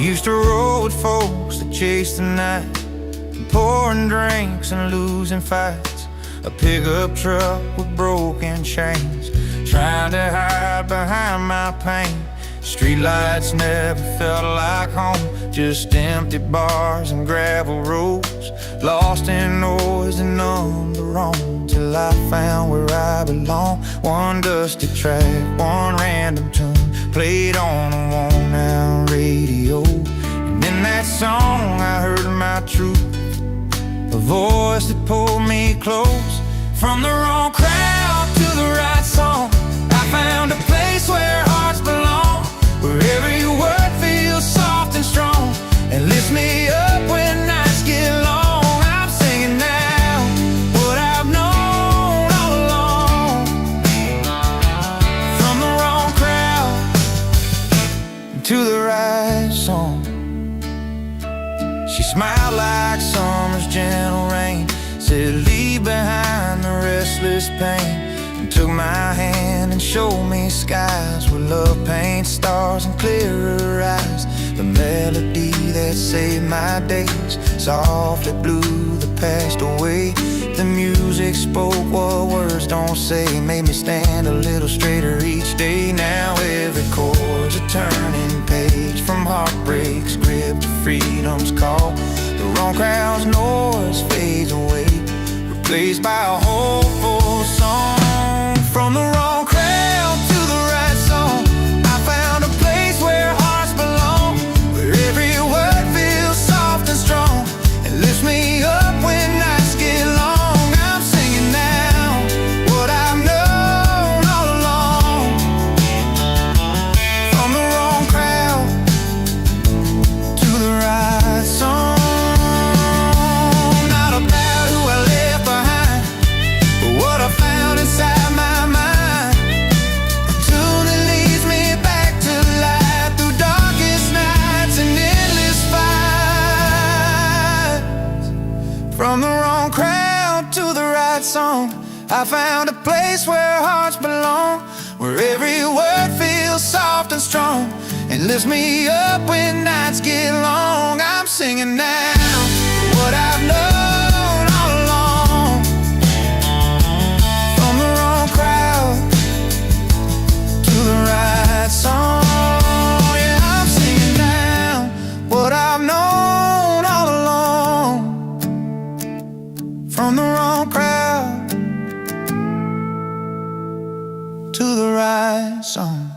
used to roll with folks that chased the night, pouring drinks and losing fights. A pickup truck with broken chains, trying to hide behind my pain. Streetlights never felt like home, just empty bars and gravel roads, lost in noise and numb the wrong, till I found where I belong. One dusty track, one random tune, played on a worn-out radio. And in that song I heard my truth, a voice that pulled me close. From the wrong crowd to the right song, I found a place where hearts belong, where every word feels soft and strong, and lifts me up when nights get long. I'm singing now what I've known all along. From the wrong crowd to the right song. She smiled like summer's gentle rain, said leave behind the restless pain, and took my hand and showed me skies where love paints stars and clearer eyes. The melody that saved my days softly blew the past away. The music spoke what words don't say, made me stand a little straighter each day. Now every chord's a turning page, from heartbreak's grip to freedom's call. The wrong crowd's noise fades away, replaced by a hopeful song. From the wrong crowd to the right song, I found a place where hearts belong, where every word feels soft and strong, and lifts me up when nights get long. I'm singing now what I've known all along. From the wrong crowd to the right song. Not about who I left behind, but what I found inside my mind. A tune that leads me back to life through darkest nights and endless fights. From the wrong crowd to the right song, I found a place where hearts belong, where every word feels soft and strong, and lifts me up when nights get long. I'm singing now what I've known all along. From the wrong crowd to the right song. Yeah, I'm singing now what I've known all along. From the wrong crowd to the right song.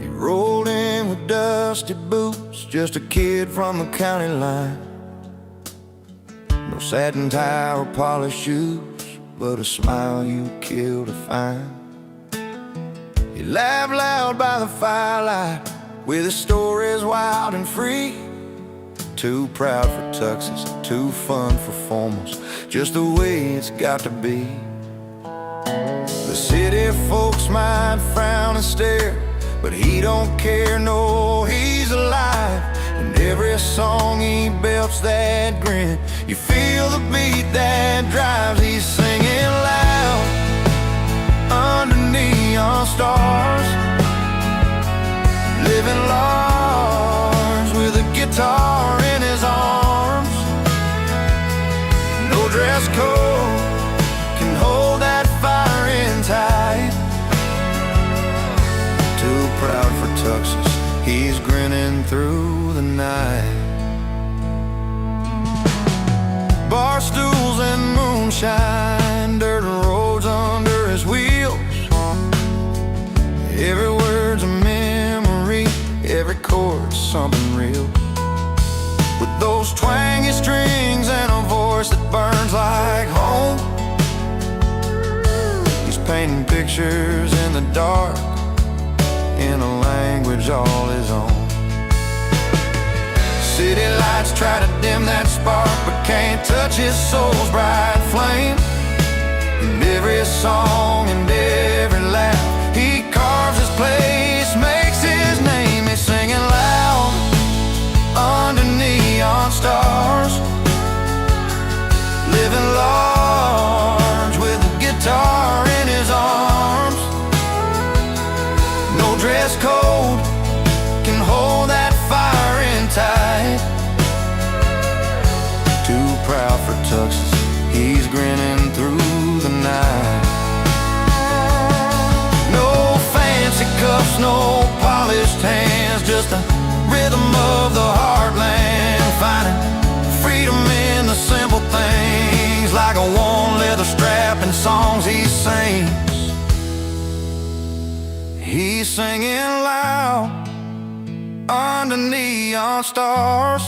He rolled in with dusty boots, just a kid from the county line. No satin tie or polished shoes, but a smile you kill to find. He laughed loud by the firelight, with his stories wild and free. Too proud for tuxes, too fun for formals, just the way it's got to be. The city folks might frown and stare, but he don't care, no, he's alive. And every song he belts that grin, you feel the beat that drives. He's singing loud under neon stars, living large with a guitar in his arms. No dress code can hold that fire in tight. Too proud for tuxes, he's grinning through the night. Bar stools and moonshine, dirt roads under his wheels. Every word's a memory, every chord's something real. With those twangy strings and a voice that burns like home, he's painting pictures in the dark, in a language all his own. City lights try to dim that spark, but can't touch his soul's bright flame. And every song no polished hands, just the rhythm of the heartland, finding freedom in the simple things, like a warm leather strap in songs he sings. He's singing loud under neon stars,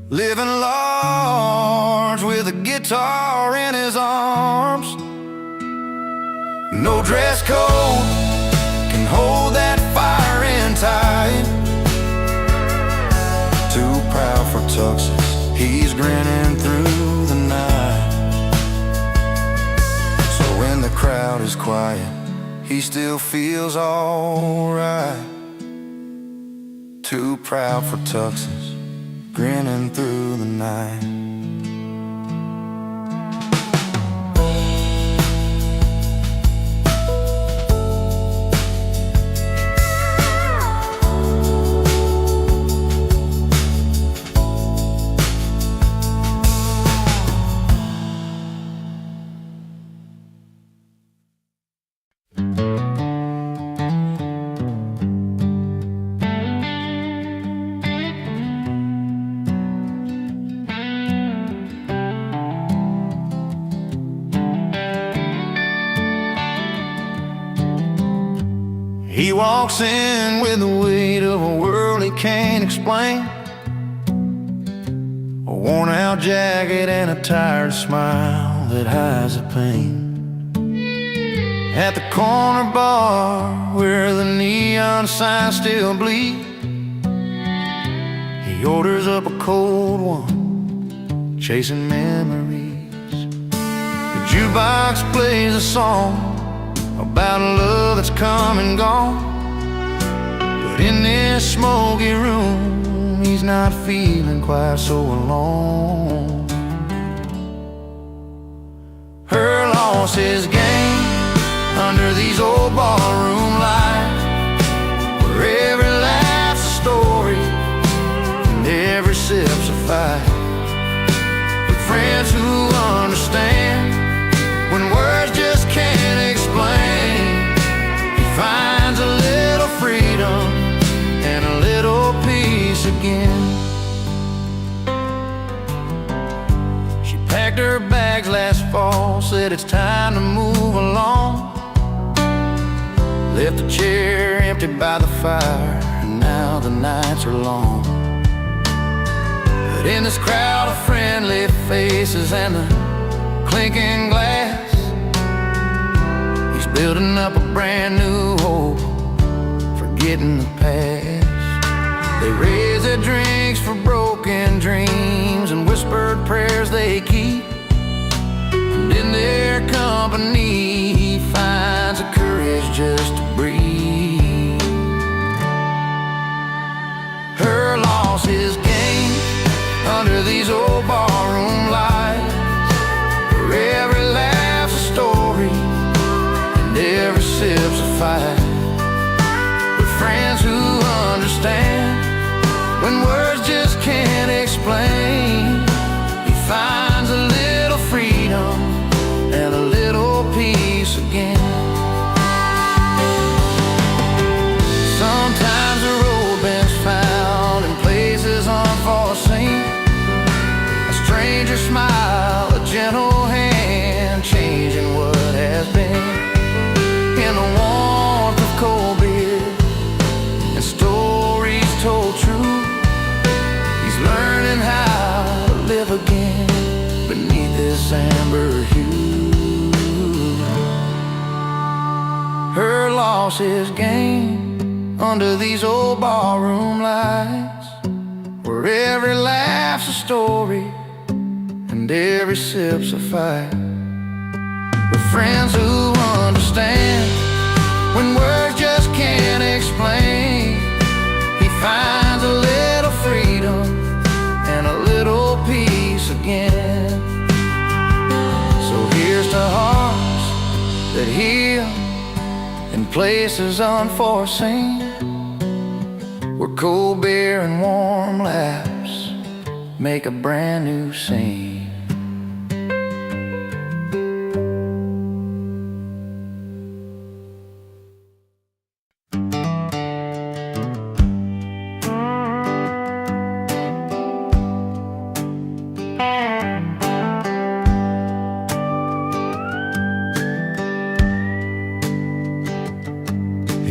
living large with a guitar in his arms. No dress code can hold that fire in tight. Too proud for tuxes, he's grinning through the night. So when the crowd is quiet, he still feels alright. Too proud for tuxes, grinning through the night. He walks in with the weight of a world he can't explain, a worn-out jacket and a tired smile that hides the pain. At the corner bar where the neon signs still bleed, he orders up a cold one, chasing memories. The jukebox plays a song about a love that's come and gone, but in this smoky room he's not feeling quite so alone. Her loss is gain under these old ballroom lights, where every laugh's a story and every sip's a fight. With friends who understand when words just can't explain, he finds a little freedom and a little peace again. She packed her bags last fall, said it's time to move along. Left the chair empty by the fire, and now the nights are long. But in this crowd of friendly faces and the clinking glass, he's building up a brand new hope, forgetting the past. They raise their drinks for broken dreams and whispered prayers they keep, and in their company he finds the courage just to breathe. Her loss is gain under these old barroom lights, where every laugh's a story and every sip's a fight. With friends who understand when words just can't explain, he finds a little freedom and a little peace again. Sometimes the road bends found in places unforeseen, a stranger smile, a gentle hand, changing what has been. In the warmth of cold beer and stories told true, he's learning how to live again beneath this amber hue. Her loss is gain under these old barroom lights, where every laugh's a story and every sip's a fight. With friends who understand when words just can't explain, he finds a little freedom and a little peace again. So here's to hearts that heal in places unforeseen, where cold beer and warm laughs make a brand new scene.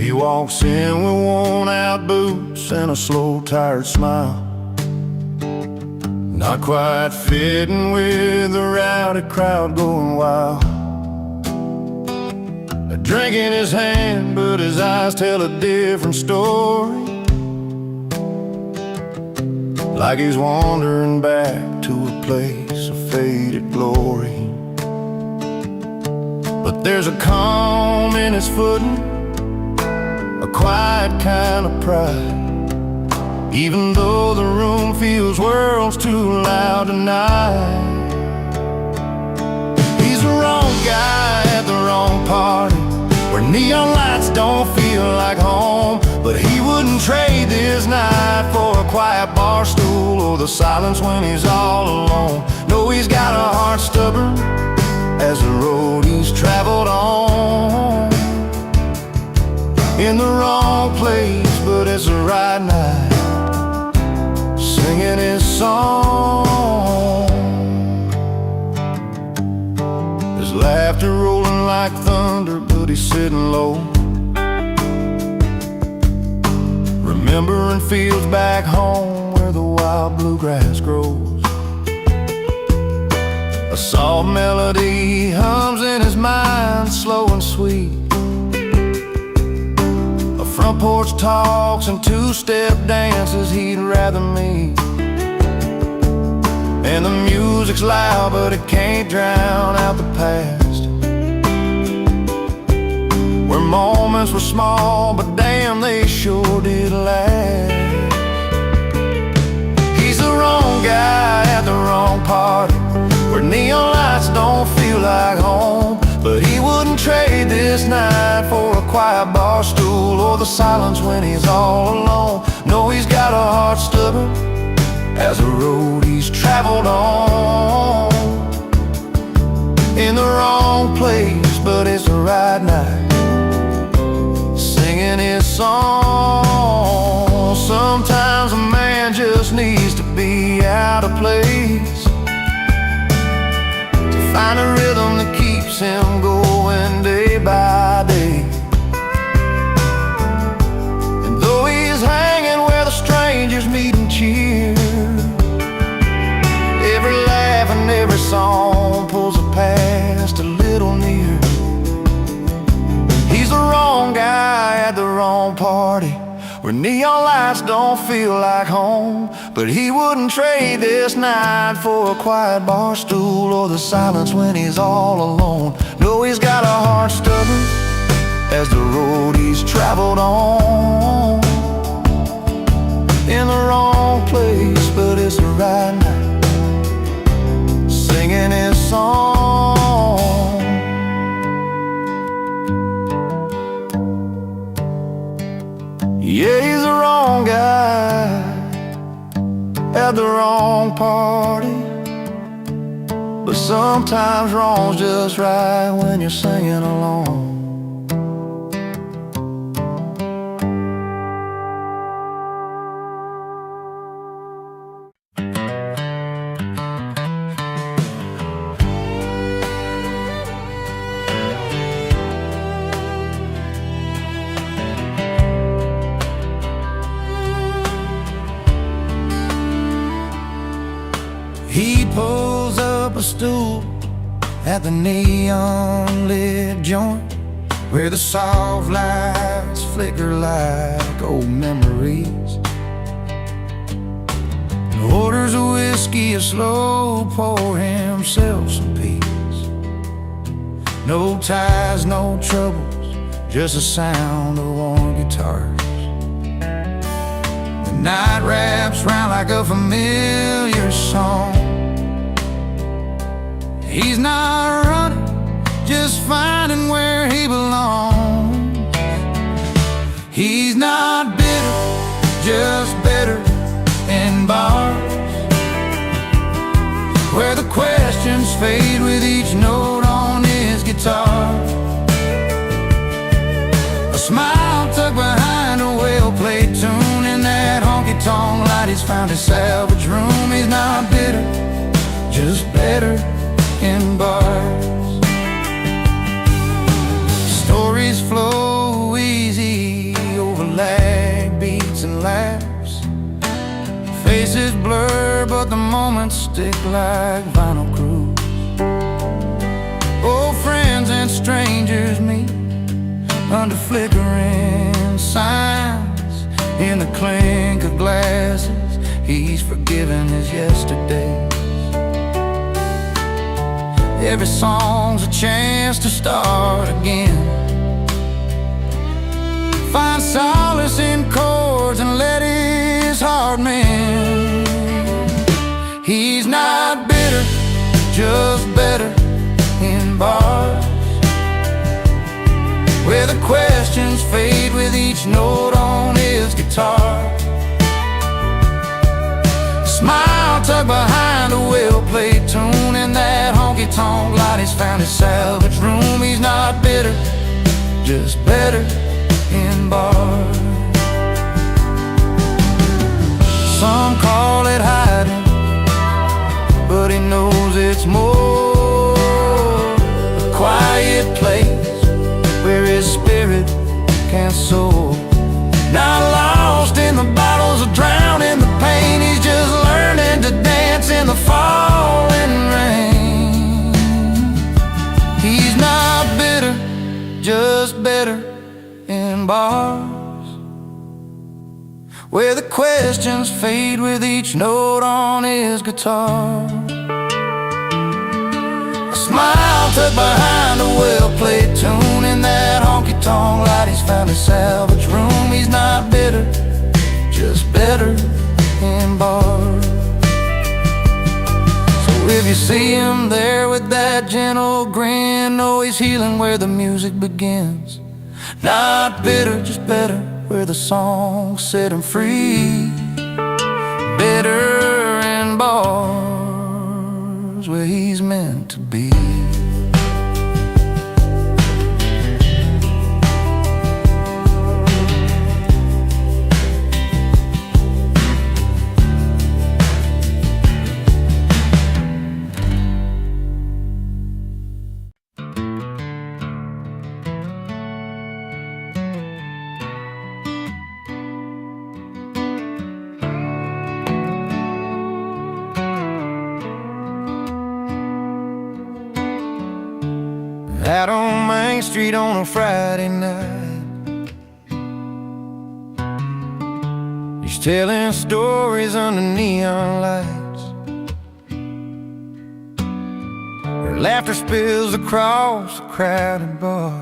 He walks in with worn-out boots and a slow, tired smile, not quite fitting with the rowdy crowd going wild. A drink in his hand, but his eyes tell a different story, like he's wandering back to a place of faded glory. But there's a calm in his footing, a quiet kind of pride, even though the room feels worlds too loud tonight. He's the wrong guy at the wrong party, where neon lights don't feel like home. But he wouldn't trade this night for a quiet bar stool or the silence when he's all alone. No, he's got a heart stubborn as the road he's traveled on. In the wrong place, but it's the right night, singing his song. His laughter rolling like thunder, but he's sitting low, remembering fields back home where the wild bluegrass grows. A soft melody hums in his mind, slow and sweet. A front porch talks and two-step dances he'd rather meet. And the music's loud, but it can't drown out the past, where moments were small, but damn, they sure did last. He's the wrong guy at the wrong party, where neon lights don't feel like home. But he wouldn't trade this night for a quiet bar stool or the silence when he's all alone. No, he's got a heart stubborn as the road he's traveled on. In the wrong place, but it's the right night, singing his song. Sometimes a man just needs to be out of place, to find a rhythm that keeps him going day by day. And though he's hanging where the strangers meet and cheer, every laugh and every song pulls the past a little near. He's the wrong guy at the wrong party, where neon lights don't feel like home. But he wouldn't trade this night for a quiet bar stool or the silence when he's all alone. No, he's got a heart stubborn as the road he's traveled on. In the wrong place, but it's the right night, singing his song. Yeah, he's the wrong guy at the wrong party, but sometimes wrong's just right when you're singing along. He pulls up a stool at the neon-lit joint, where the soft lights flicker like old memories. Orders a whiskey, a slow pour, himself some peace. No ties, no troubles, just the sound of warm guitars. The night wraps round like a familiar song. He's not running, just finding where he belongs. He's not bitter, just better in bars, where the questions fade with each note on his guitar. A smile tucked behind a well-played tune, in that honky-tonk light he's found his salvage room. He's not bitter, just better in bars. Stories flow easy laughs. Faces blur, but the moments stick like vinyl grooves. Old friends and strangers meet under flickering signs. In the clink of glasses, he's forgiven his yesterdays. Every song's a chance to start again. Find solace in chords and let his heart mend. He's not bitter, just better in bars, where the questions fade with each note on his guitar. Smile tucked behind a well-played tune, and that honky-tonk light has found his salvage room. He's not bitter, just better in bars. Some call it hiding, but he knows it's more a quiet place where his spirit can soar. Not lost in the battles or drowned in the pain. He's just learning to dance in the falling rain. He's not bitter, just better in bars, where the questions fade with each note on his guitar. A smile tucked behind a well-played tune, in that honky-tonk light he's found his salvage room. He's not bitter, just better in bars. So if you see him there with that gentle grin, know he's healing where the music begins. Not bitter, just better, where the song set him free. Better in bars, where he's meant to be. Out on Main Street on a Friday night, he's telling stories under neon lights. Her laughter spills across the crowded bar.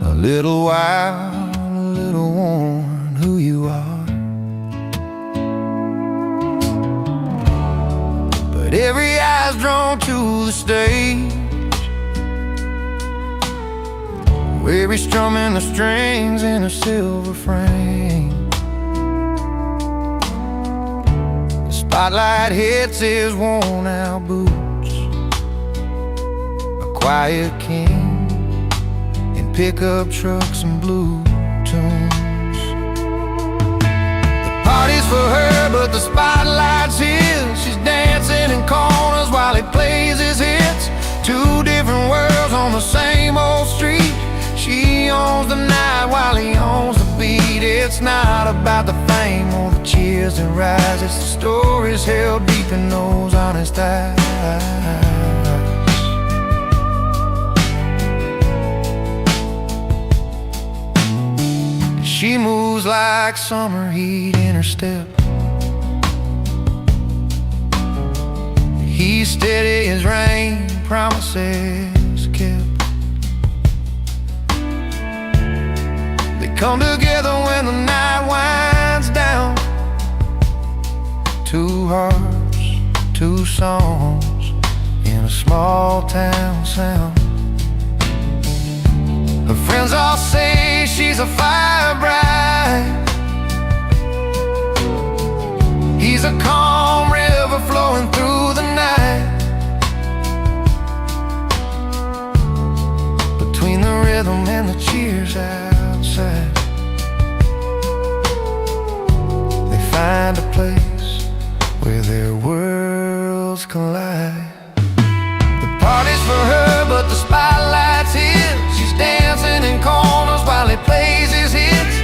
A little wild, a little worn, who you are. But every eye's drawn to the stage, where he's strumming the strings in a silver frame. The spotlight hits his worn-out boots, a quiet king in pickup trucks and blue tunes. The party's for her, but the spotlight's his. She's dancing in corners while he plays his hits. Two different worlds on the same old street. She owns the night while he owns the beat. It's not about the fame or the cheers and rise. It's the stories held deep in those honest eyes. She moves like summer heat in her step. He's steady as rain, promises kept. They come together when the night winds down. Two hearts, two songs in a small town sound. Her friends all say she's a fire bride. He's a calm river flowing through the night. Between the rhythm and the cheers outside, they find a place where their worlds collide. The party's for her, but the spotlight's his. She's dancing in corners while he plays his hits.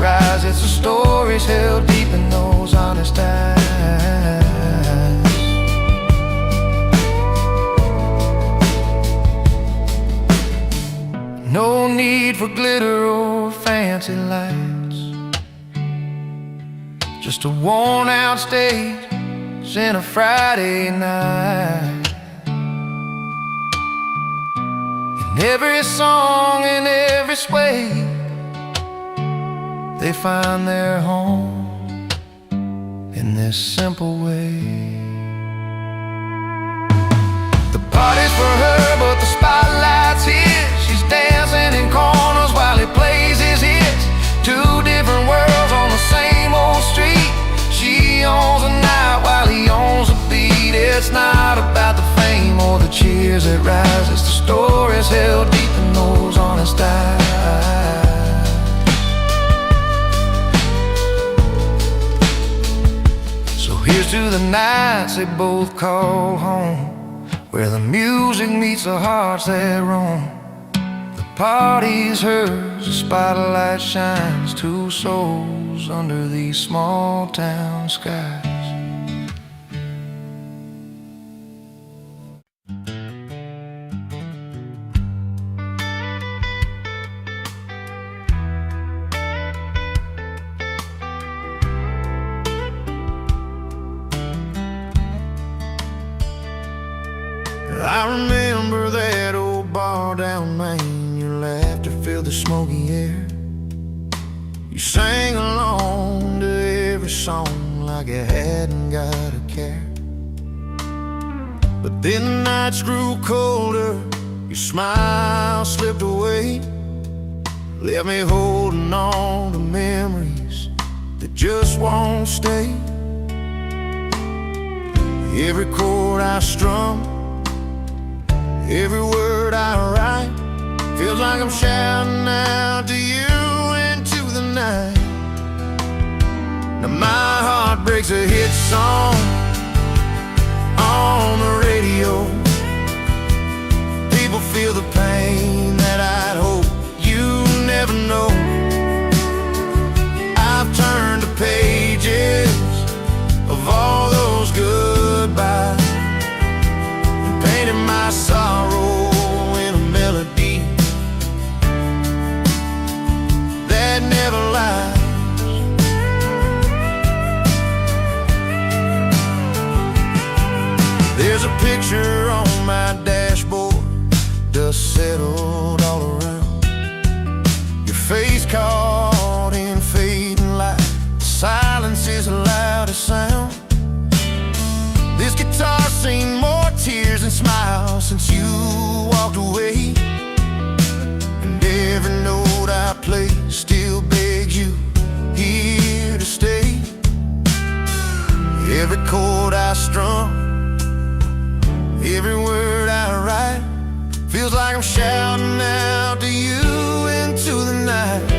rise. It's the stories held deep in those honest eyes. No need for glitter or fancy lights, just a worn-out stage and a Friday night. In every song and every sway, they find their home in this simple way. The party's for her, but the spotlight's here. She's dancing in corners while he plays his hits. Two different worlds on the same old street. She owns the night while he owns the beat. It's not about the fame or the cheers that rise. It's the stories held deep in those honest eyes. So here's to the nights they both call home, where the music meets the hearts that roam. The party's hers, the spotlight shines. Two souls under these small town skies. I remember that old bar down Main. Your laughter filled the smoky air. You sang along to every song like you hadn't got a care. But then the nights grew colder, your smile slipped away, left me holding on to memories that just won't stay. Every chord I strum, every word I write, feels like I'm shouting out to you into the night. Now my heart breaks a hit song on the radio. People feel the pain that I'd hope you never know. I've turned the pages of all those goodbyes and painted my sorrow in a melody that never lies. There's a picture on my dashboard, dust settled all around. Your face caught in fading light, silence is the loudest sound. This guitar's seen more tears than smiles since you walked away. And every note I play still begs you here to stay. Every chord I strum, every word I write, feels like I'm shouting out to you into the night.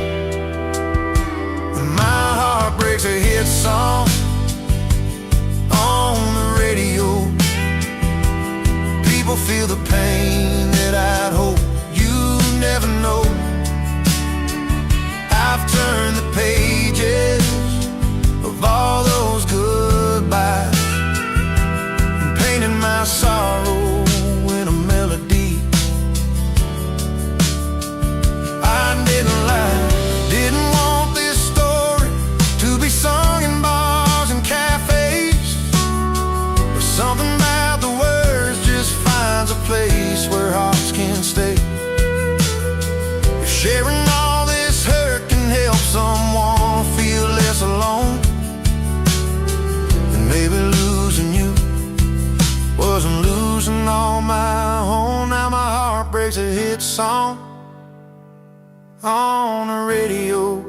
And my heart breaks a hit song on the radio. People feel the pain that I'd hope you never know. I've turned the pages of all those goodbyes and painted my sorrow in a melody. I didn't lie, didn't want this story to be sung in bars and cafes, but something about the words just finds a place where hearts can stay. If sharing all this hurt can help someone feel less alone, then maybe losing you wasn't losing on my own. Now my heart breaks a hit song on the radio.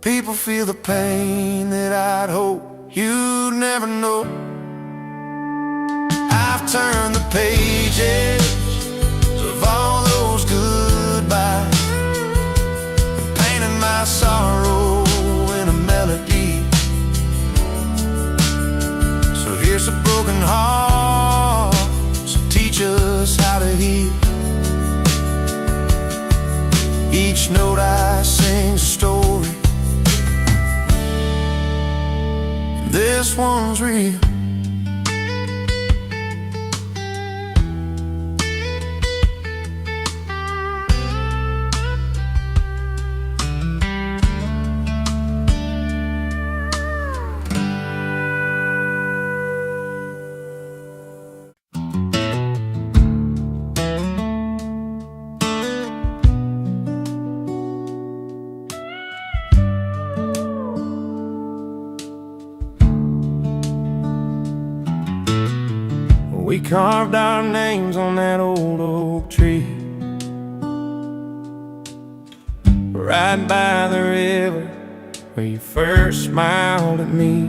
People feel the pain that I'd hope you'd never know. I've turned the pages of all those goodbyes and painted my sorrow in a melody. So here's a broken heart, so teach us how to heal. Each note I sing's a story one's real. We carved our names on that old oak tree, right by the river where you first smiled at me.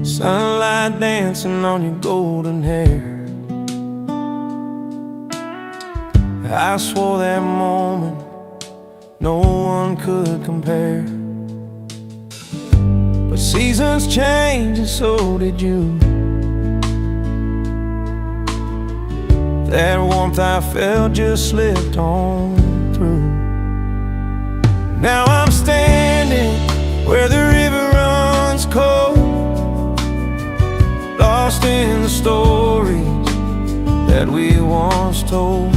Sunlight dancing on your golden hair. I swore that moment no one could compare. But seasons change and so did you. That warmth I felt just slipped on through. Now I'm standing where the river runs cold, lost in the stories that we once told.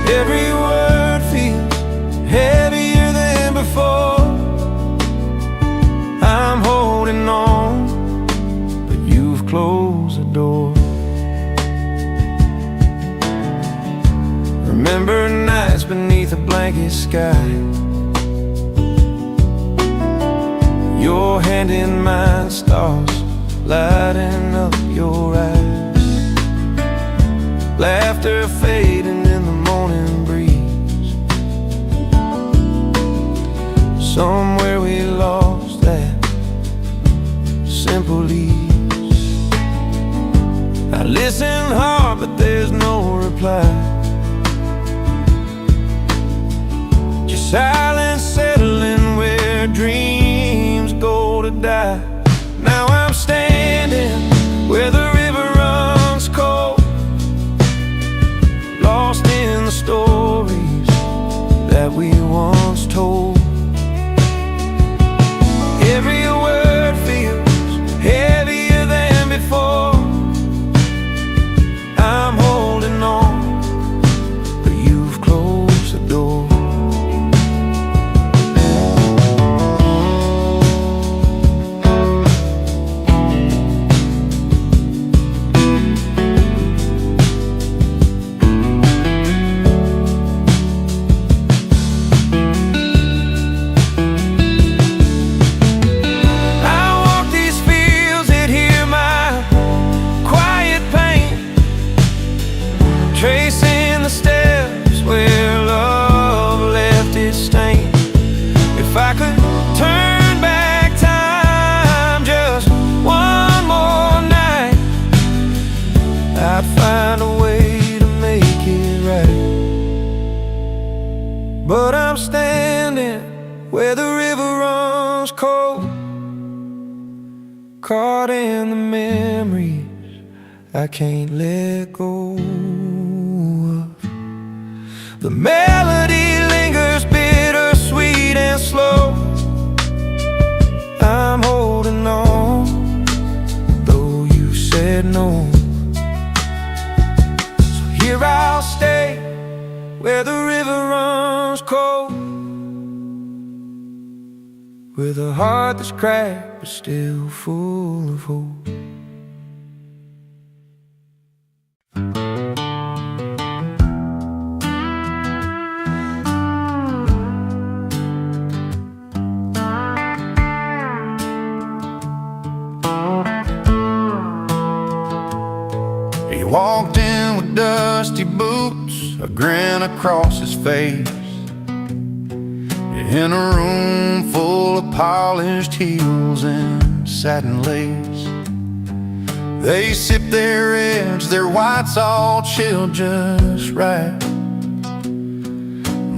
Every word feels heavier than before. I'm holding on, but you've closed the door. Remember nights beneath a blanket sky, your hand in mine, stars lighting up your eyes. Laughter fading in the morning breeze. Somewhere we lost that simple ease. I listen hard but there's no reply. Silence settling where dreams go to die. Now I'm standing where the river runs cold, lost in the stories that we once told. Every word feels heavier than before. I'm holding on, but you've closed the door. Tracing the steps where love left its stain. If I could turn back time just one more night, I'd find a way to make it right. But I'm standing where the river runs cold, caught in the memories I can't let go of. The melody lingers bittersweet and slow. I'm holding on, though you said no. So here I'll stay, where the river runs cold, with a heart that's cracked but still full of hope. He walked in with dusty boots, a grin across his face, in a room full of polished heels and satin lace. They sipped their reds, their whites all chilled just right,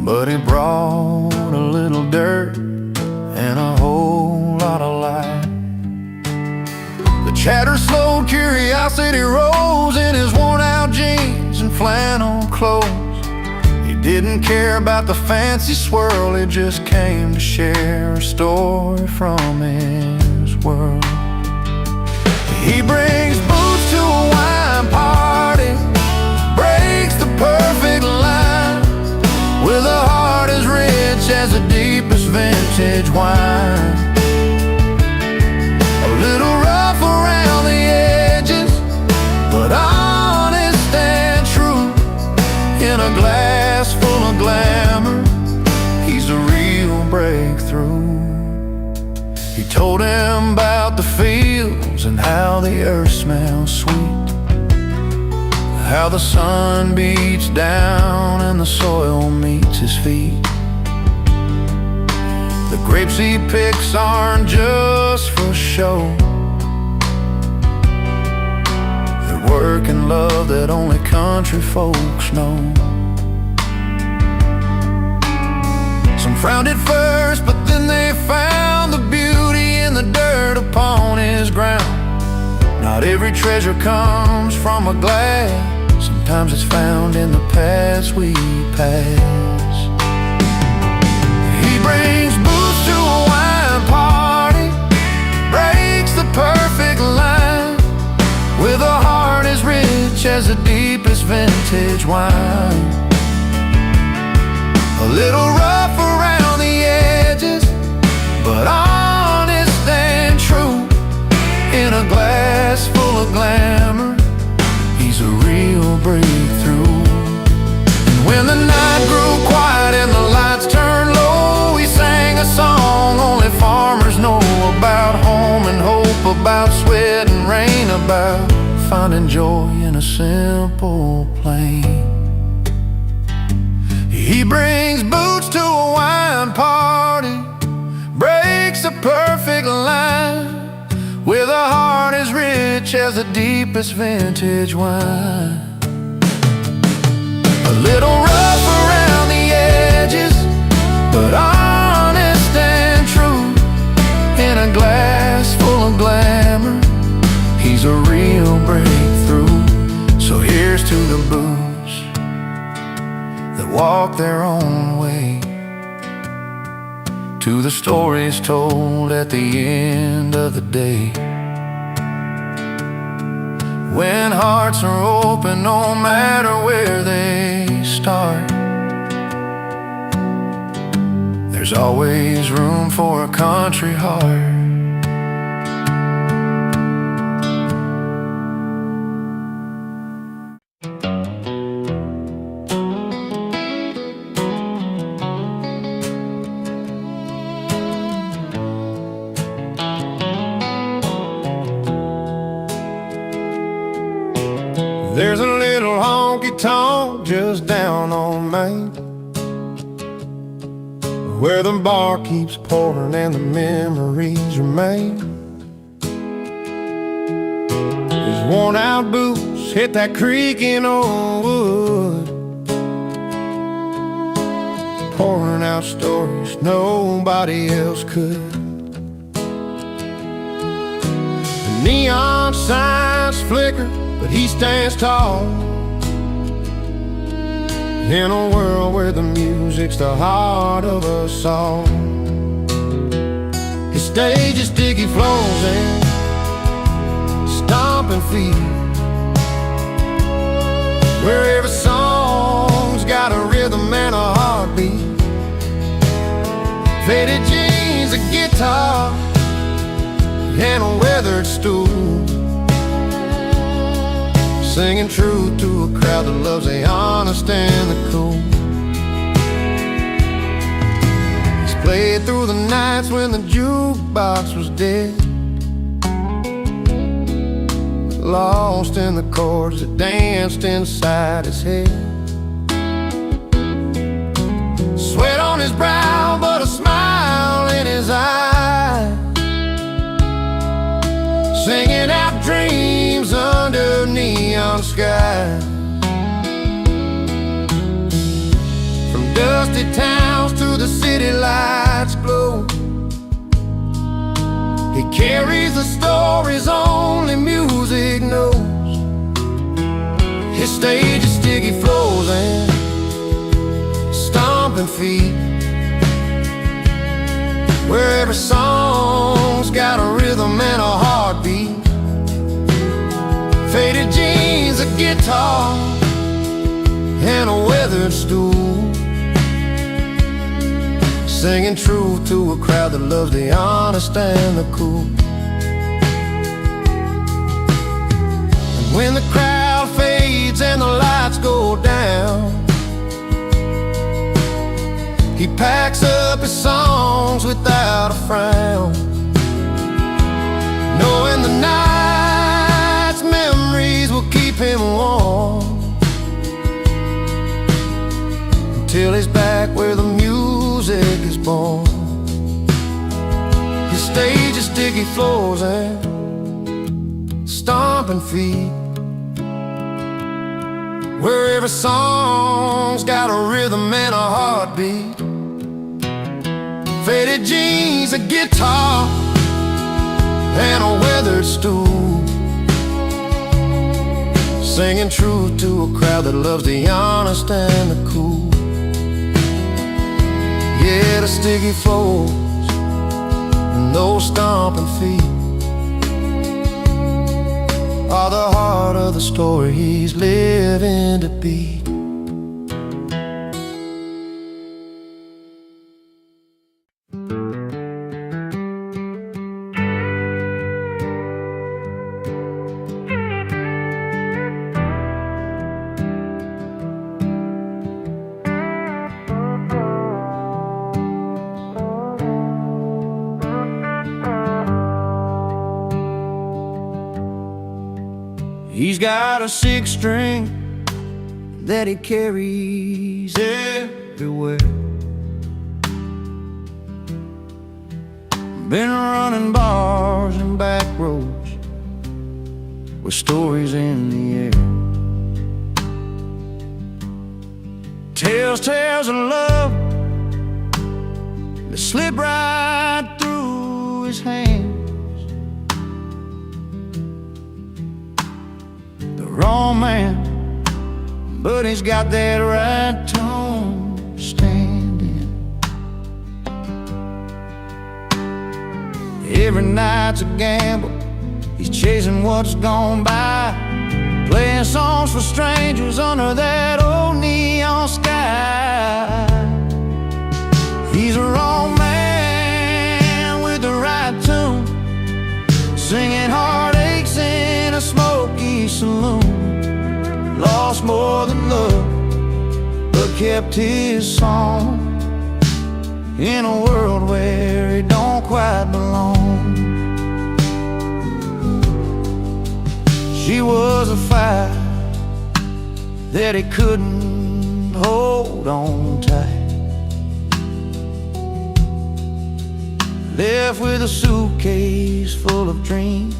but it brought a little dirt and a whole lot of light. The chatter slowed, curiosity rose in his worn-out jeans and flannel clothes. He did didn't care about the fancy swirl, he just came to share a story from his world. He brings boots to a wine party, breaks the perfect line, with a heart as rich as the deepest vintage wine. A little rough around the edges, but honest and true. In a glass full of glamour, he's a real breakthrough. He told him about the fields and how the earth smells sweet, how the sun beats down and the soil meets his feet. The grapes he picks aren't just for show, they're work and love that only country folks know. Some frowned at first, but then they found the beauty in the dirt upon his ground. Not every treasure comes from a glass, sometimes it's found in the paths we pass. He brings booze to a wine party, breaks the perfect line, with a heart as rich as the deepest vintage wine. A little rough around the edges, but honest and true. In a glass full of glamour, he's a real breakthrough. And when the night grew quiet and the lights turned low, he sang a song only farmers know about home and hope, about sweat and rain, about finding joy in a simple plain. He brings boots to a wine party, breaks the perfect line, with a heart as rich as the deepest vintage wine. A little rough around the edges, but honest and true. In a glass full of glamour, he's a real breakthrough. So here's to the boots that walk their own way, to the stories told at the end of the day. When hearts are open, no matter where they start, there's always room for a country heart. There's a little honky-tonk just down on Main, where the bar keeps pouring and the memories remain. His worn-out boots hit that creaking old wood, pouring out stories nobody else could. The neon signs flicker, but he stands tall in a world where the music's the heart of us all. His stage is sticky floors and stomping feet, where every song's got a rhythm and a heartbeat. Faded jeans, a guitar, and a weathered stool, singing truth to a crowd that loves the honest and the cool. He's played through the nights when the jukebox was dead, lost in the chords that danced inside his head. Sweat on his brow, but a smile in his eye, singing out dreams under neon sky. From dusty towns to the city lights glow, he carries the stories only music knows. His stage is sticky floors and every song's got a rhythm and a heartbeat. Faded jeans, a guitar, and a weathered stool, singing truth to a crowd that loves the honest and the cool. And when the crowd fades and the lights go down, he packs up his songs without a frown, knowing the night's memories will keep him warm until he's back where the music is born. His stage is sticky floors and stomping feet, where every song's got a rhythm and a heartbeat. Faded jeans, a guitar, and a weathered stool, singing truth to a crowd that loves the honest and the cool. Yeah, the sticky floors and those stomping feet are the heart of the story he's living to be. He's got a six string that he carries everywhere. Been running bars and back roads with stories in the air. Tells tales of love that slip right through his hands. Wrong man, but he's got that right tone standing. Every night's a gamble, he's chasing what's gone by, playing songs for strangers under that old neon sky. He's a wrong man with the right tune, singing heartaches in a smoky saloon. Lost more than love, but kept his song in a world where he don't quite belong. She was a fire that he couldn't hold on tight, left with a suitcase full of dreams,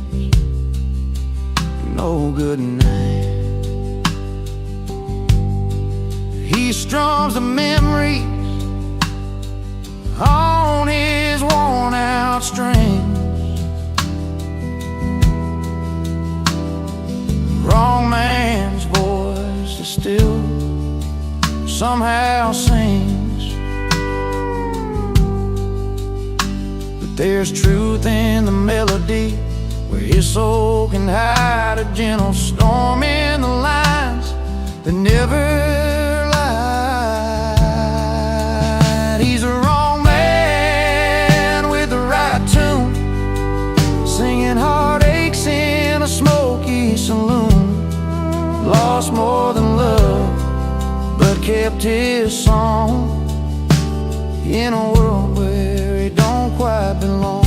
no good night. He strums the memories on his worn out strings. Wrong man's voice is still somehow sings, but there's truth in the melody where his soul can hide a gentle storm in the lines that never. He's a wrong man with the right tune, singing heartaches in a smoky saloon. Lost more than love, but kept his song in a world where he don't quite belong.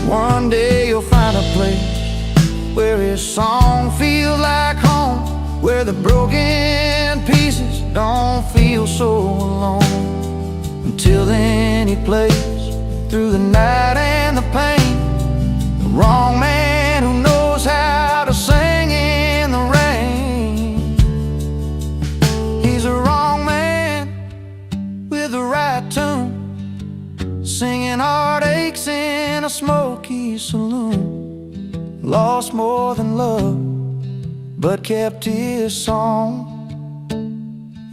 One day you'll find a place where his song feels like home, where the broken pieces don't feel so alone. Until then he plays through the night and the pain, the wrong man who knows how to sing in the rain. He's a wrong man with the right tune, singing heartaches in a smoky saloon. Lost more than love, but kept his song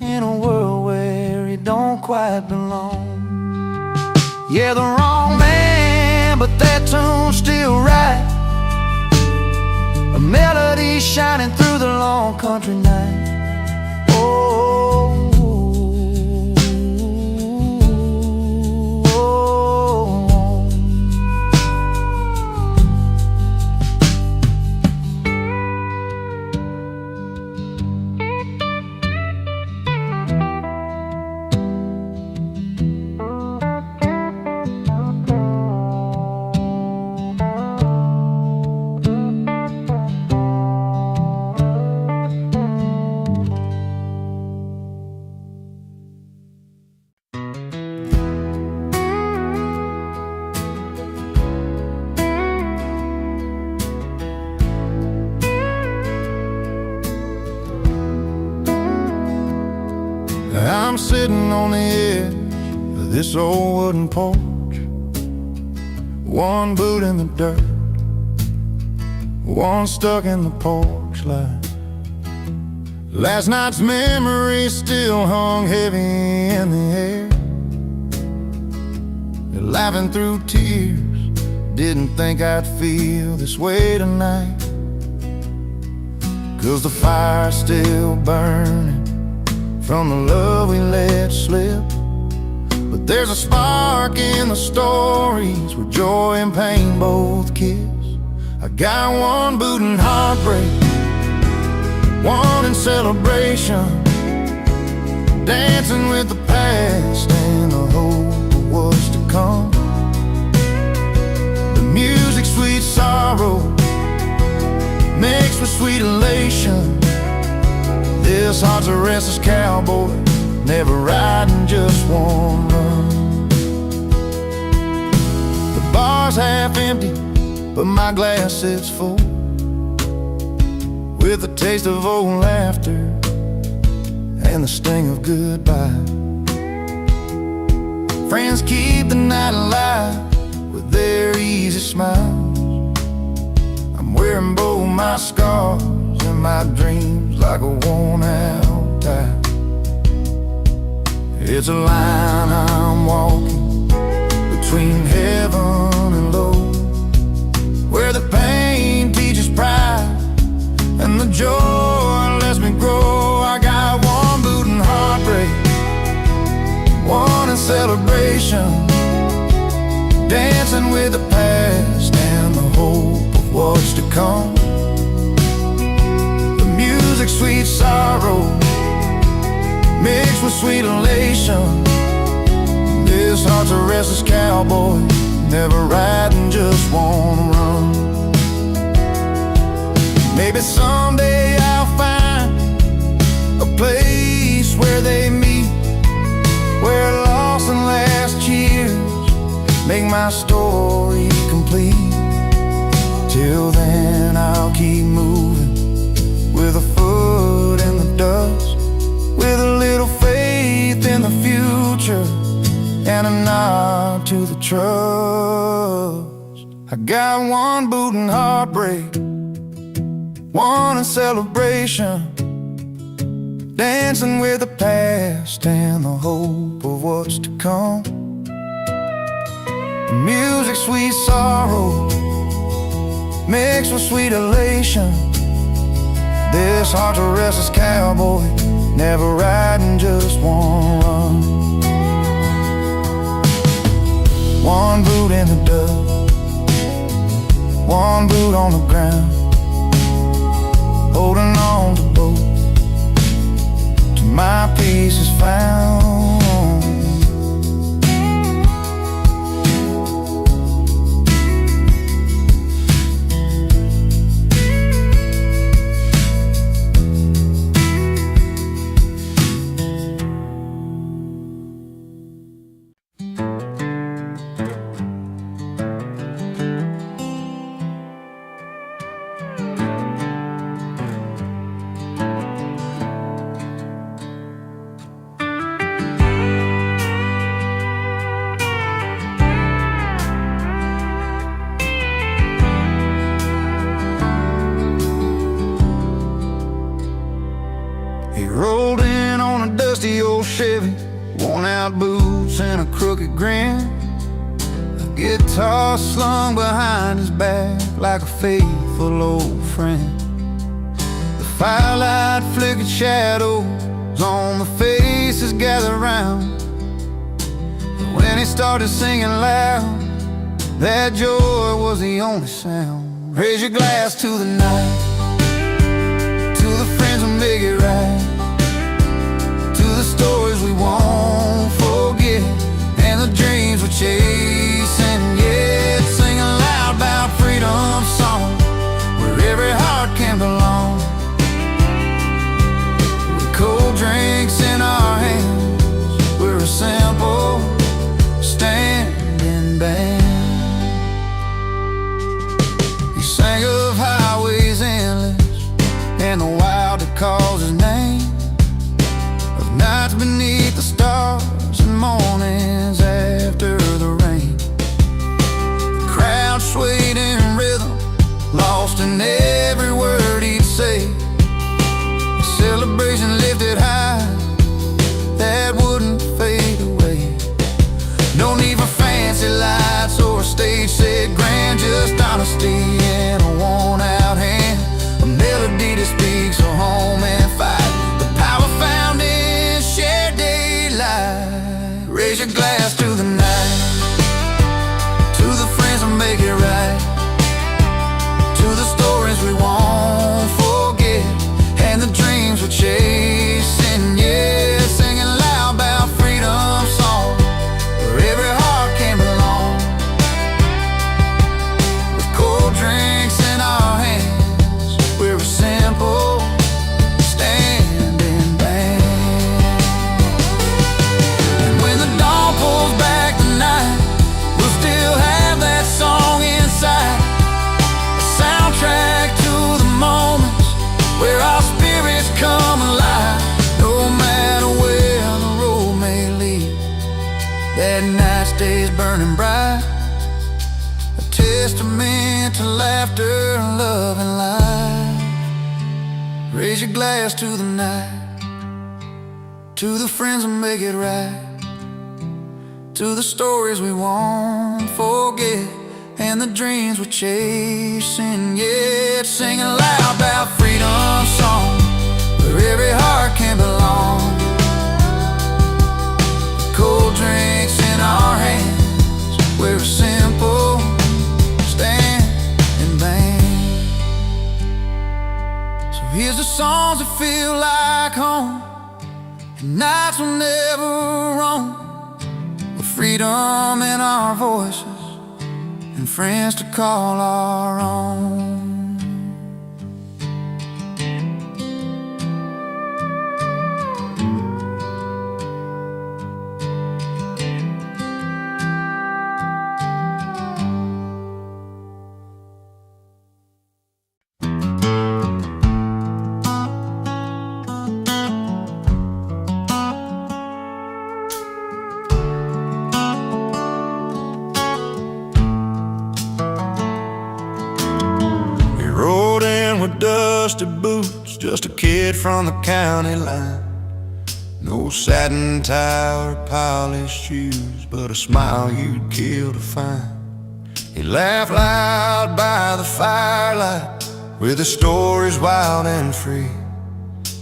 in a world where he don't quite belong. Yeah, the wrong man, but that tune's still right. A melody shining through the long country night. Oh, oh, oh. I'm sitting on the edge of this old wooden porch, one boot in the dirt, one stuck in the porch light. Last night's memories still hung heavy in the air. Laughing through tears, didn't think I'd feel this way tonight. 'Cause the fire's still burning from the love we let slip. But there's a spark in the stories where joy and pain both kiss. I got one boot in heartbreak, one in celebration, dancing with the past and the hope of what's to come. The music, sweet sorrow, mixed with sweet elation. This heart's a restless cowboy, never riding just one run. The bar's half empty, but my glass sits full, with the taste of old laughter and the sting of goodbye. Friends keep the night alive with their easy smiles. I'm wearing both my scars and my dreams like a worn-out tie. It's a line I'm walking between heaven and low, where the pain teaches pride and the joy lets me grow. I got one boot in heartbreak, one in celebration, dancing with the past and the hope of what's to come. The music, sweet sorrow, mixed with sweet elation. This heart's a restless cowboy, never riding just one run. Maybe someday I'll find a place where they meet, where lost and last years make my story complete. Till then I'll keep moving, with a foot in the dust, with a little faith in the future and a nod to the trust. I got one boot in heartbreak, one in celebration, dancing with the past and the hope of what's to come. Music, sweet sorrow, mixed with sweet elation. This heart's a restless cowboy, never riding just one run. One boot in the dust, one boot on the ground, holding on to both till my peace is found. He rolled in on a dusty old Chevy worn out boots and a crooked grin, a guitar slung behind his back like a faithful old friend. The firelight flickered shadows on the faces gathered round, but when he started singing loud, that joy was the only sound. Raise your glass to the night, to the friends who make it right, to the stories we won't forget, and the dreams we're chasing yet. Singing loud about freedom song, where every heart can belong. With cold drinks in our hands, we're a simple standing band. He sang of highways endless and the wild that calls his name, of nights beneath the stars and mornings after the rain. The crowd swayed in rhythm, lost in every word he'd say. The celebration lifted high, that wouldn't fade away. No need for fancy lights or a stage set grand, just honesty in a worn-out hand, a melody that speaks of home and fight, the power found in shared daylight. Raise your glass to the night, to the friends who make it right, to the stories we won't forget, and the dreams we're chasing, yeah. Singing loud about freedom song, where every heart can belong. With cold drinks in our hands, we're a simple standing band. And when the dawn pulls back the night, we'll still have that song inside, a soundtrack to the moments where our spirits come alive. No matter where the road may lead, that night stays burning bright, a testament to laughter, love, and life. Raise your glass to the night, to the friends who make it right, to the stories we won't forget, and the dreams we're chasing yet. Singing loud about freedom song, where every heart can belong. Cold drinks in our hands, we're a simple standing band. So here's the songs that feel like home, and nights will never roam, with freedom in our voices and friends to call our own. Dusty boots, just a kid from the county line. No satin tie or polished shoes, but a smile you'd kill to find. He laughed loud by the firelight, with his stories wild and free.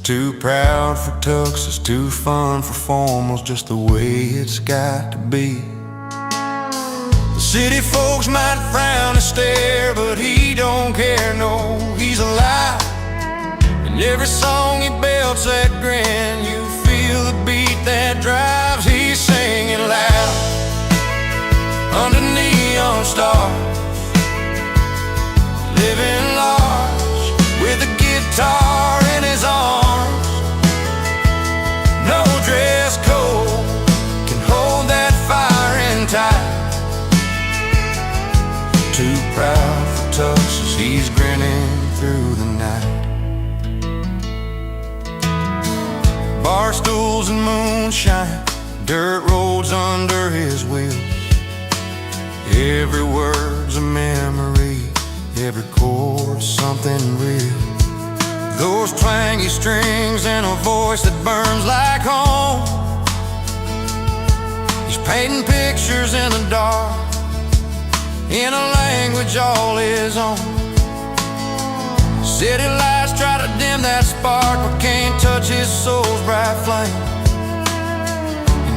Too proud for tuxes, too fun for formals, just the way it's got to be. The city folks might frown and stare, but he don't care, no, he's alive. In every song he belts that grin, you feel the beat that drives. He's singing loud under neon stars, living large with a guitar in his arms. No dress code can hold that fire in tight. Too proud for tuxes, he's grinning through the night. Bar stools and moonshine, dirt roads under his wheels. Every word's a memory, every chord's something real. Those twangy strings and a voice that burns like home, painting pictures in the dark, in a language all his own. City lights try to dim that spark, but can't touch his soul's bright flame.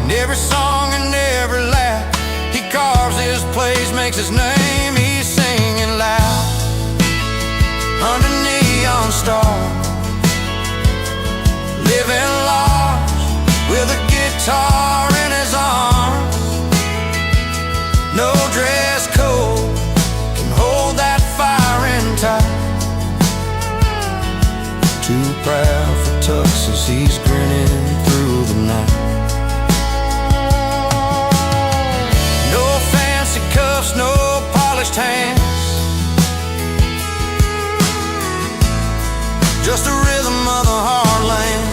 In every song and every laugh, he carves his place, makes his name. He's singing loud under neon stars, living large with a guitar in his arms. No dress code can hold that fire in tight. Too proud for tuxes, he's grinning through the night. No fancy cuffs, no polished hands, just a rhythm of the heartland.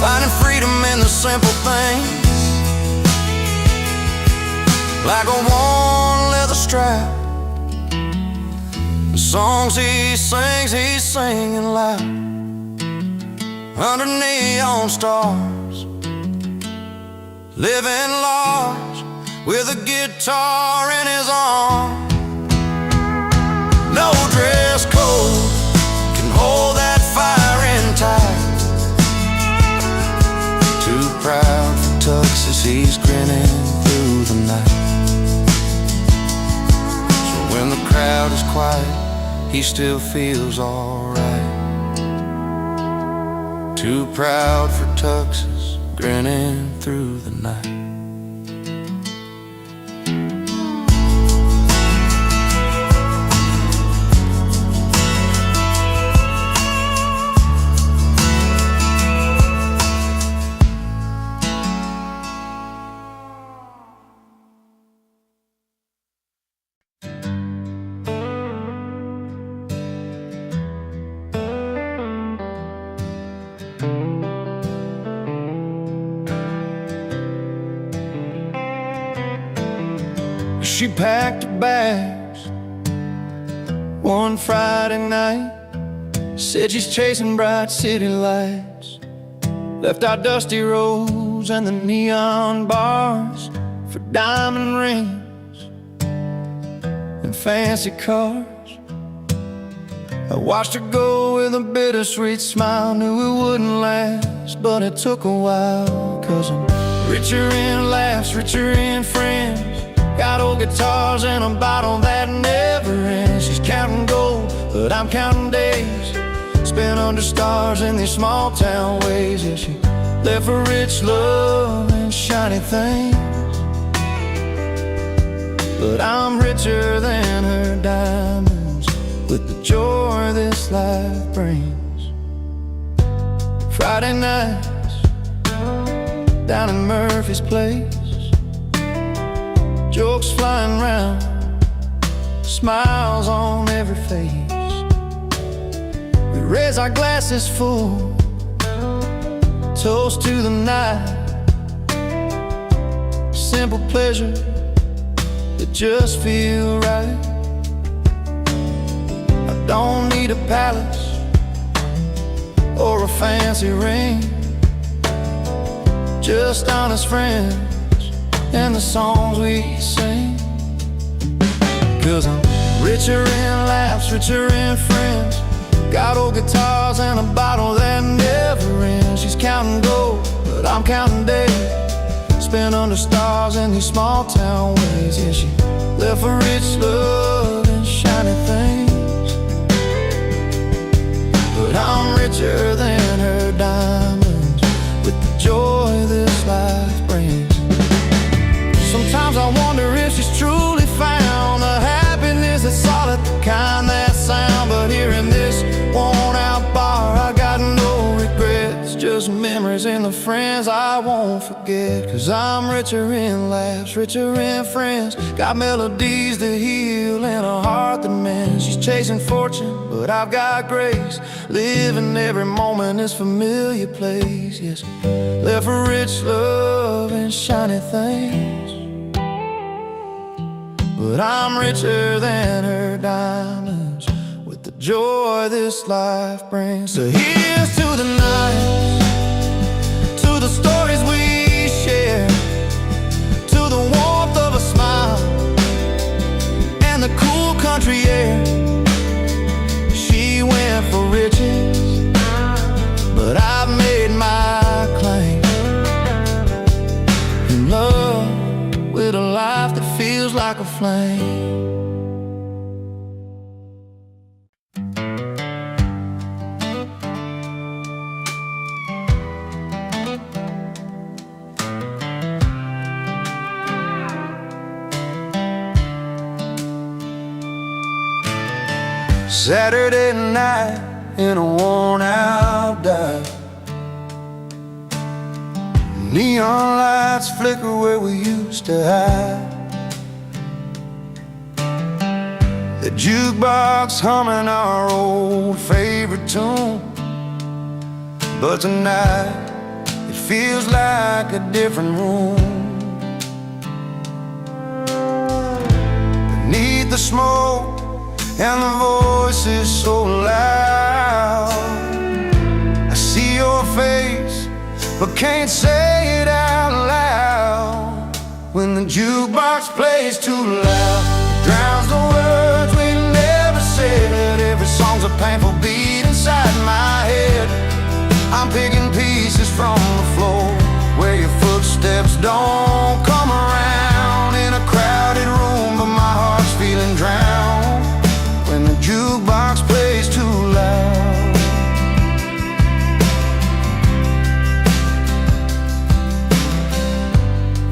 Finding freedom in the simple things, like a worn leather strap. The songs he sings, he's singing loud under neon stars, living large with a guitar in his arms. No dress code can hold that fire in tight. Too proud for tuxes, he's grinning through the night. So when the crowd is quiet, he still feels alright. Too proud for tuxes, grinning through the night. She packed her bags one Friday night, said she's chasing bright city lights, left our dusty roads and the neon bars for diamond rings and fancy cars. I watched her go with a bittersweet smile, knew it wouldn't last, but it took a while. 'Cause I'm richer in laughs, richer in friends, got old guitars and a bottle that never ends. She's counting gold, but I'm counting days spent under stars in these small town ways. Yeah, she left for rich love and shiny things, but I'm richer than her diamonds with the joy this life brings. Friday nights down in Murphy's place, jokes flying round, smiles on every face. We raise our glasses full, toast to the night. Simple pleasure that just feel right. I don't need a palace or a fancy ring, just honest friends and the songs we sing. 'Cause I'm richer in laughs, richer in friends, got old guitars and a bottle that never ends. She's counting gold, but I'm counting days spent under stars in these small town ways. Yeah, she left for rich love and shiny things, but I'm richer than her diamonds with the joy this life brings. Sometimes I wonder if she's truly found the happiness that's solid, the kind that sound. But here in this worn-out bar, I got no regrets, just memories and the friends I won't forget. 'Cause I'm richer in laughs, richer in friends, got melodies that heal and a heart that mends. She's chasing fortune, but I've got grace, living every moment in this familiar place. Yes, left for rich love and shiny things, but I'm richer than her diamonds with the joy this life brings. So here's to the nights, flame. Saturday night in a worn-out dive, neon lights flicker where we used to hide. The jukebox humming our old favorite tune, but tonight it feels like a different room. Beneath the smoke and the voices so loud, I see your face but can't say it out loud. When the jukebox plays too loud, it drowns the words we never said. Every song's a painful beat inside my head. I'm picking pieces from the floor where your footsteps don't come around. In a crowded room but my heart's feeling drowned when the jukebox plays too loud.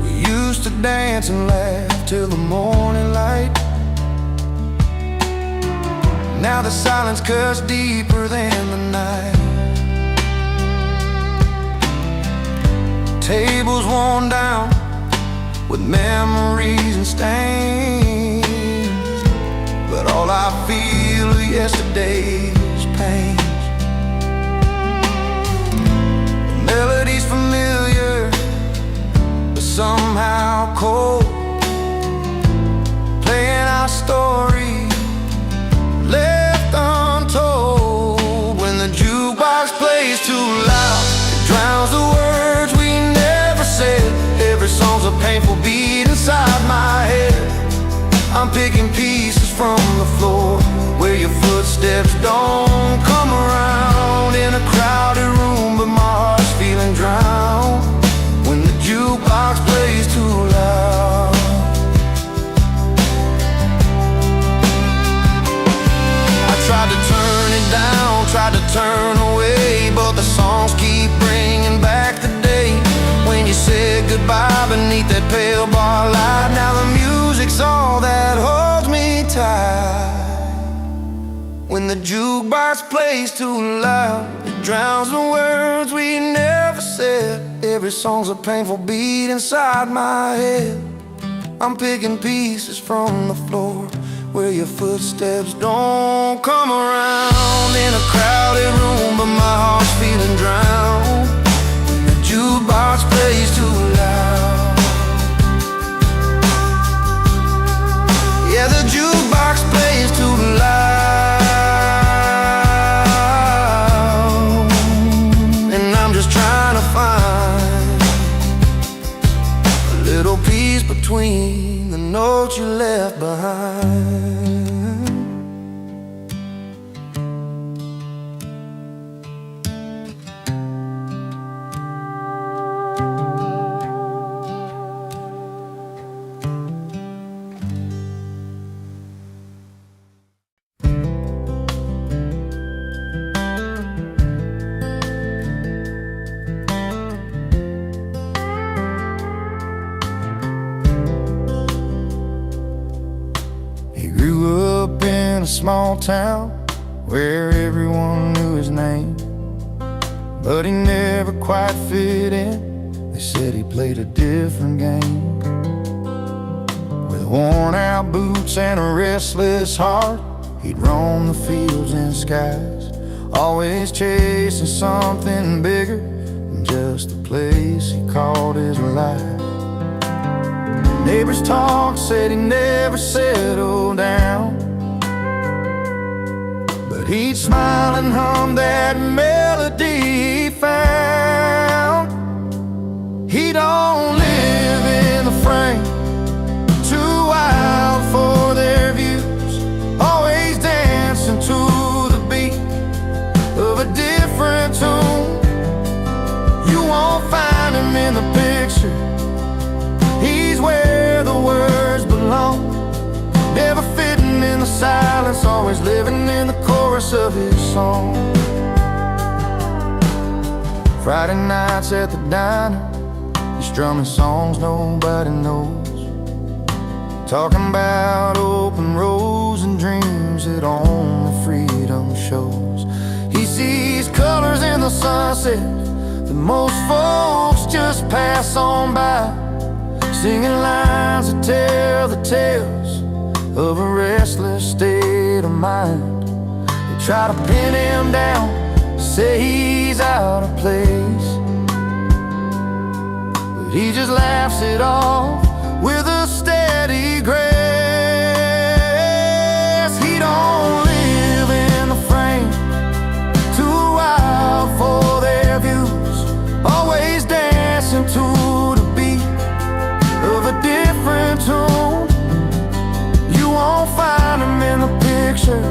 We used to dance and laugh till the morning light. Now the silence cuts deeper than the night. Tables worn down with memories and stains, but all I feel are yesterday's pains. Melodies familiar, but somehow cold, playing our story left untold. When the jukebox plays too loud, it drowns the words we never said. Every song's a painful beat inside my head. I'm picking pieces from the floor where your footsteps don't come around. In a crowded room but my heart's feeling drowned when the jukebox plays too loud. I tried to turn it down, tried to turn away, but the songs keep bringing back the day when you said goodbye beneath that pale bar light. Now the music's all that holds me tight. When the jukebox plays too loud, it drowns the words we never said. Every song's a painful beat inside my head. I'm picking pieces from the floor where your footsteps don't come around. In a crowded room but my heart's feeling drowned when the jukebox plays too loud. Yeah, the jukebox plays too loud, and I'm just trying to find a little piece between the notes you left behind. In a small town where everyone knew his name, but he never quite fit in. They said he played a different game. With worn out boots and a restless heart, he'd roam the fields and skies, always chasing something bigger than just the place he called his life. Neighbors talked, said he never settled down, he'd smile and hum that melody he found. He don't live in the frame, too wild for their views, always dancing to the beat of a different tune. You won't find him in the picture, he's where the words belong. always living in the chorus of his song. Friday nights at the diner, he's strumming songs nobody knows, talking about open roads and dreams that only freedom shows. He sees colors in the sunset that most folks just pass on by, singing lines that tell the tales of a restless state of mind. They try to pin him down, say he's out of place, but he just laughs it off with a steady grace. He don't live in the frame, too wild for their views, always dancing to the beat of a different tune. You won't find him in the picture,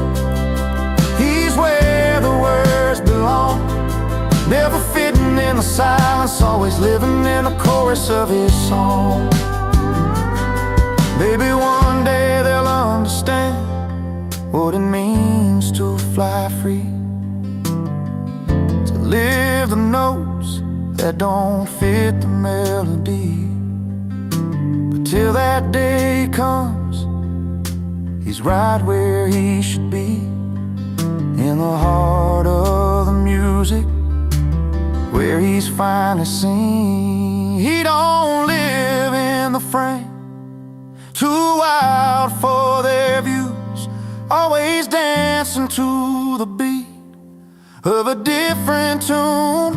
he's where the words belong, never fitting in the silence, always living in the chorus of his song. Maybe one day they'll understand what it means to fly free, to live the notes that don't fit the melody. But till that day comes, he's right where he should be, in the heart of the music, where he's finally seen. He don't live in the frame, too wild for their views, always dancing to the beat of a different tune.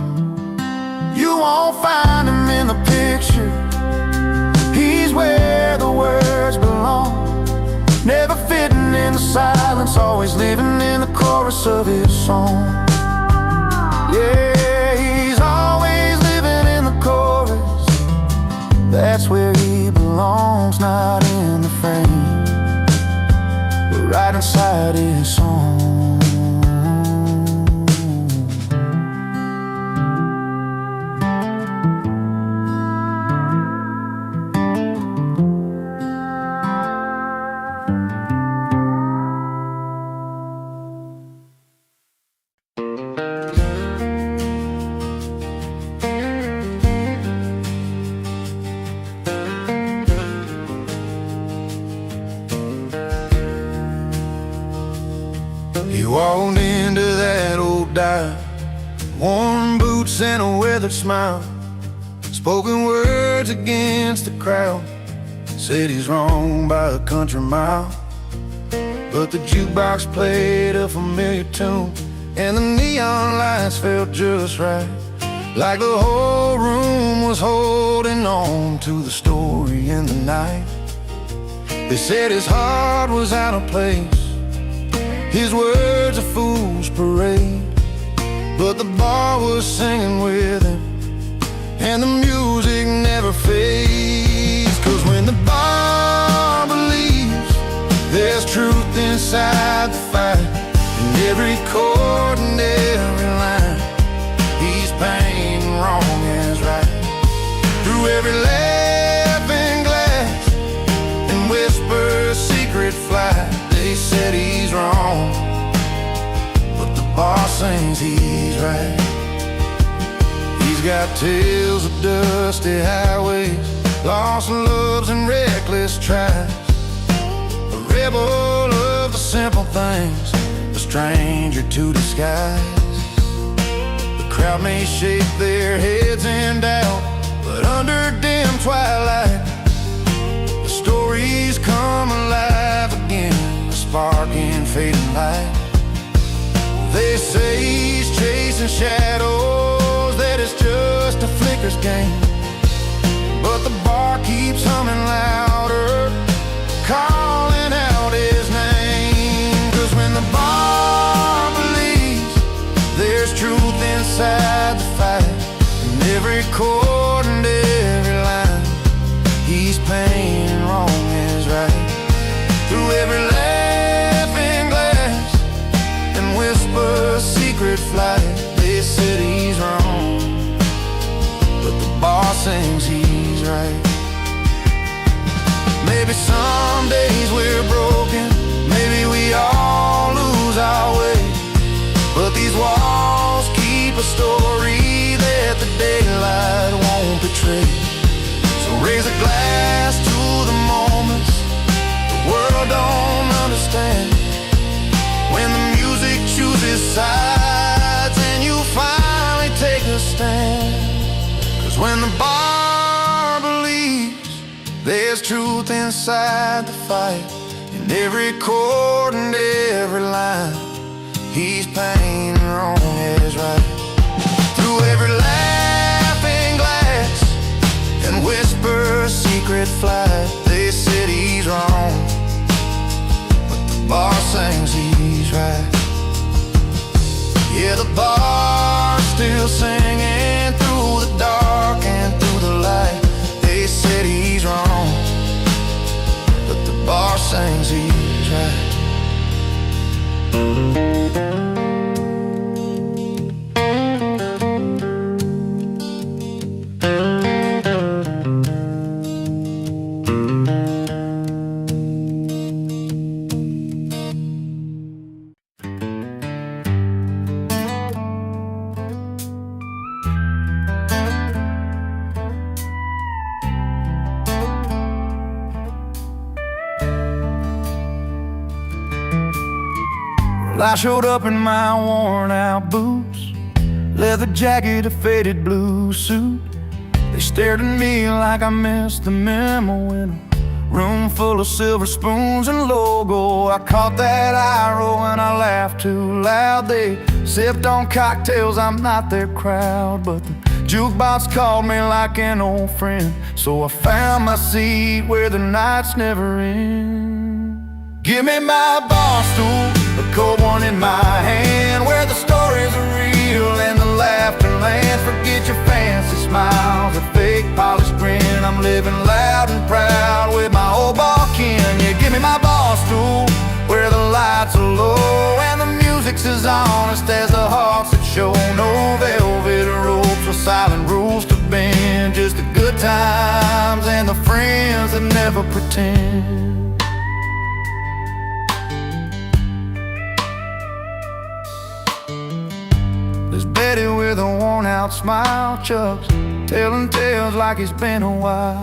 You won't find him in the picture, he's where the words belong, never fitting in the silence, always living in the chorus of his song. Yeah, he's always living in the chorus, that's where he belongs, not in the frame, but right inside his song. He walked into that old dive, worn boots and a weathered smile, spoken words against the crowd, said he's wrong by a country mile. But the jukebox played a familiar tune, and the neon lights felt just right, like the whole room was holding on to the story in the night. They said his heart was out of place, his words a fool's parade, but the bar was singing with him, and the music never fades. 'Cause when the bar believes, there's truth inside the fight, and every chord and every line, he's painting wrong as right. Through every laughing glass and whisper secret flight, they said he's wrong, but the bar sings he's right. He's got tales of dusty highways, lost loves and reckless tries, a rebel of the simple things, a stranger to disguise. The crowd may shake their heads in doubt, but under dim twilight, the stories come alive again, spark in fading light. They say he's chasing shadows, that it's just a flicker's game, but the bar keeps humming louder, calling out his name. 'Cause when the bar believes, there's truth inside the fight, and every chord and every line, he's painting wrong is right. Through every whisper secret flight, they said he's wrong, but the bar sings he's right. Maybe some days we're broken, maybe we all Raise a glass to the moments the world don't understand, when the music chooses sides and you finally take a stand. 'Cause when the bar believes there's truth inside the fight, in every chord and every line, he's painting wrong as right. Through every laughing glass and whisper secret flight, they said he's wrong, but the bar sings he's right. Yeah, the bar's still singing through the dark and through the light. They said he's wrong, but the bar sings he's right. I showed up in my worn out boots, leather jacket, a faded blue suit. They stared at me like I missed the memo in a room full of silver spoons and logo. I caught that eye roll and I laughed too loud. They sipped on cocktails, I'm not their crowd, but the jukebox called me like an old friend, so I found my seat where the nights never end. Give me my bar stool, a cold one in my hand, where the stories are real and the laughter lands. Forget your fancy smiles, a fake polished grin. I'm living loud and proud with my old bar kin. Yeah, give me my bar stool, where the lights are low and the music's as honest as the hearts that show. No velvet ropes or silent rules to bend, just the good times and the friends that never pretend. There's Betty with a worn-out smile, Chuck's telling tales like it's been a while.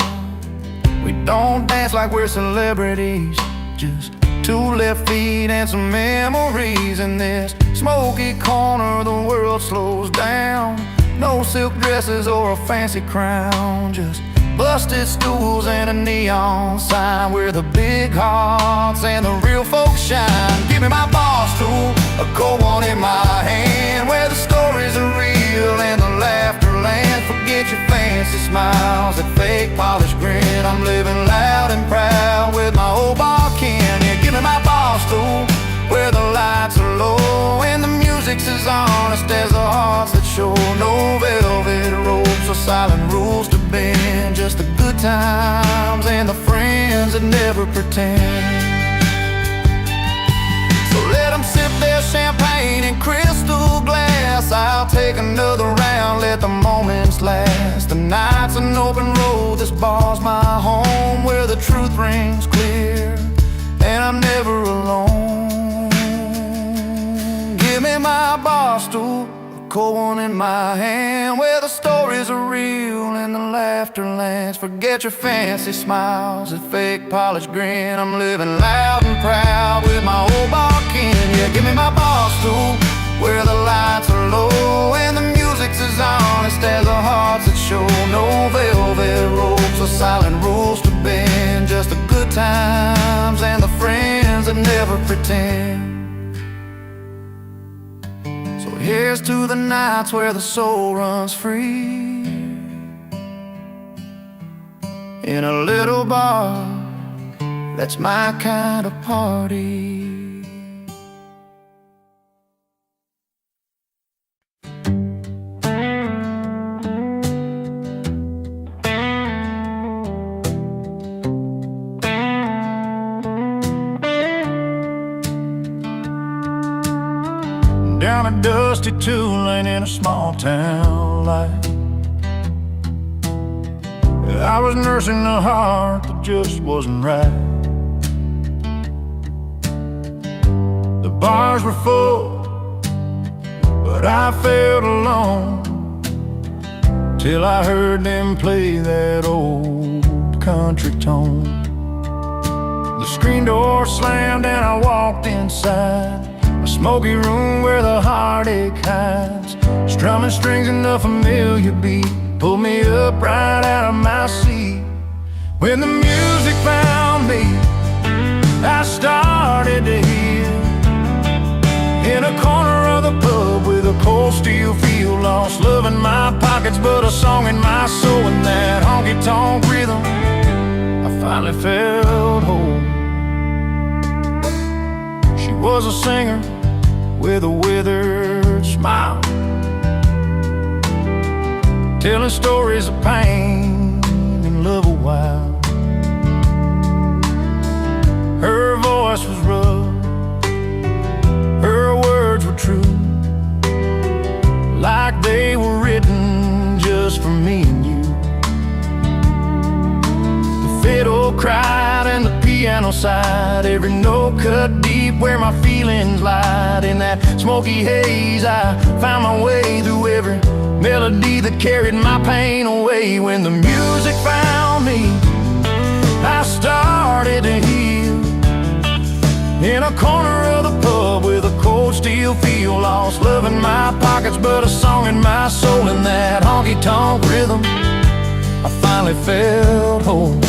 We don't dance like we're celebrities, just two left feet and some memories. In this smoky corner the world slows down. No silk dresses or a fancy crown, just busted stools and a neon sign, where the big hearts and the real folks shine. Give me my bar stool, a cold one in my hand, where the stories are real and the laughter lands. Forget your fancy smiles, that fake polished grin. I'm living loud and proud with my old bar kin. Yeah, give me my bar stool, where the lights are low and the music's as honest as the hearts that show. No velvet ropes or silent rules to bend, just the good times and the friends that never pretend. So let them sip their champagne in crystal glass, I'll take another round, let the moments last. The night's an open road, this bar's my home, where the truth rings clear and I'm never alone. Give me my bar stool, a cold one in my hand, where the stories are real and the laughter lands. Forget your fancy smiles, that fake polished grin. I'm living loud and proud with my old bar kin. Yeah, give me my bar stool, where the lights are low and the music's as honest as the hearts that show. No velvet ropes or silent rules to bend, just the good times and the friends that never pretend. So here's to the nights where the soul runs free, in a little bar, that's my kind of party. Down a dusty two-lane in a small town life, I was nursing a heart that just wasn't right. The bars were full, but I felt alone, till I heard them play that old country tone. The screen door slammed and I walked inside a smoky room where the heartache hides. Strumming strings in a familiar beat pulled me up right out of my seat. When the music found me, I started to heal. In a corner of the pub with a cold steel feel, lost love in my pockets but a song in my soul. And that honky-tonk rhythm, I finally felt whole. She was a singer with a withered smile, telling stories of pain and love a while. Her voice was rough, her words were true, like they were written just for me and you. The fiddle cried and the piano sighed, every note cut deep where my feelings lied. In that smoky haze I found my way through every melody that carried my pain away. When the music found me, I started to heal. In a corner of the pub with a cold steel feel, lost love in my pockets but a song in my soul. In that honky-tonk rhythm, I finally felt whole.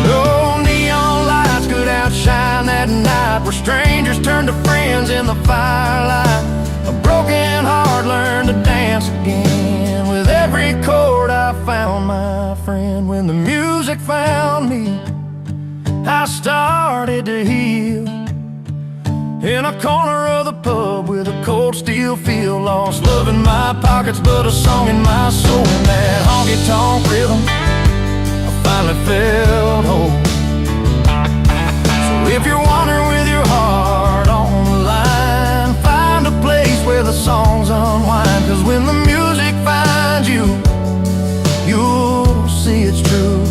No neon lights could outshine that night, where strangers turned to friends in the firelight. A broken heart learned to dance again. With every chord I found my friend. When the music found me, I started to heal. In a corner of the pub with a cold steel feel, lost love in my pockets but a song in my soul. In that honky-tonk rhythm, I finally felt whole. So if you're wandering with your heart on the line, find a place where the songs unwind. 'Cause when the music finds you, you'll see it's true.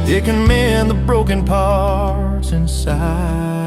It can mend the broken parts inside.